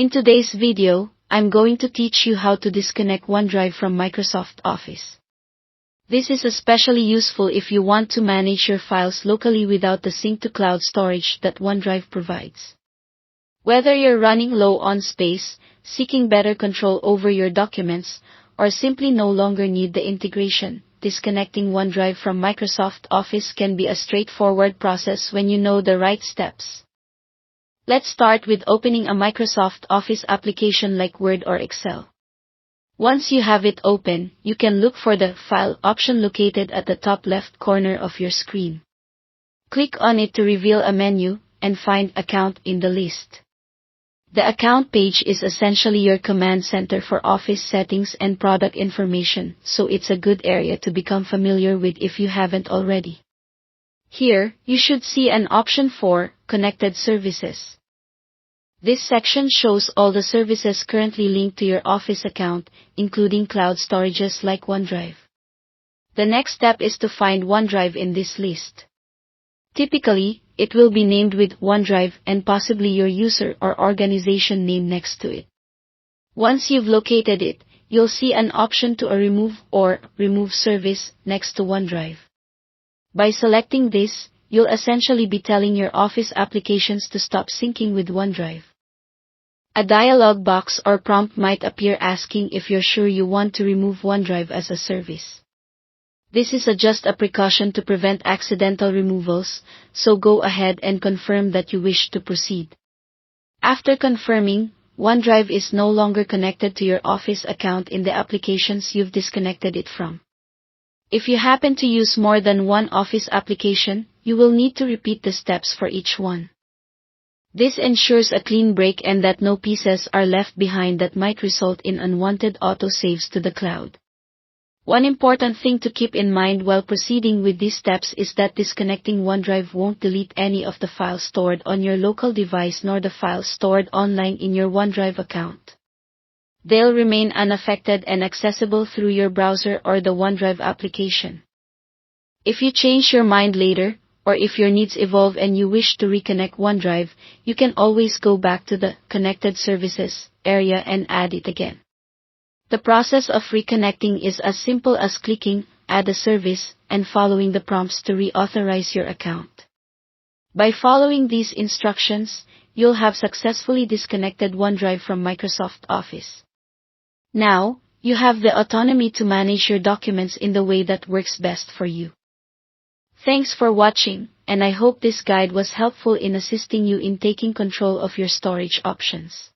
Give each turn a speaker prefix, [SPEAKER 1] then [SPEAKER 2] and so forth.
[SPEAKER 1] In today's video, I'm going to teach you how to disconnect OneDrive from Microsoft Office. This is especially useful if you want to manage your files locally without the sync to cloud storage that OneDrive provides. Whether you're running low on space, seeking better control over your documents, or simply no longer need the integration, disconnecting OneDrive from Microsoft Office can be a straightforward process when you know the right steps. Let's start with opening a Microsoft Office application like Word or Excel. Once you have it open, you can look for the File option located at the top left corner of your screen. Click on it to reveal a menu, and find Account in the list. The Account page is essentially your command center for Office settings and product information, so it's a good area to become familiar with if you haven't already. Here, you should see an option for Connected Services. This section shows all the services currently linked to your Office account, including cloud storages like OneDrive. The next step is to find OneDrive in this list. Typically, it will be named with OneDrive and possibly your user or organization name next to it. Once you've located it, you'll see an option to Remove or Remove Service next to OneDrive. By selecting this, you'll essentially be telling your Office applications to stop syncing with OneDrive. A dialog box or prompt might appear asking if you're sure you want to remove OneDrive as a service. This is just a precaution to prevent accidental removals, so go ahead and confirm that you wish to proceed. After confirming, OneDrive is no longer connected to your Office account in the applications you've disconnected it from. If you happen to use more than one Office application, you will need to repeat the steps for each one. This ensures a clean break and that no pieces are left behind that might result in unwanted autosaves to the cloud. One important thing to keep in mind while proceeding with these steps is that disconnecting OneDrive won't delete any of the files stored on your local device nor the files stored online in your OneDrive account. They'll remain unaffected and accessible through your browser or the OneDrive application. If you change your mind later, or if your needs evolve and you wish to reconnect OneDrive, you can always go back to the Connected Services area and add it again. The process of reconnecting is as simple as clicking Add a Service and following the prompts to reauthorize your account. By following these instructions, you'll have successfully disconnected OneDrive from Microsoft Office. Now, you have the autonomy to manage your documents in the way that works best for you. Thanks for watching, and I hope this guide was helpful in assisting you in taking control of your storage options.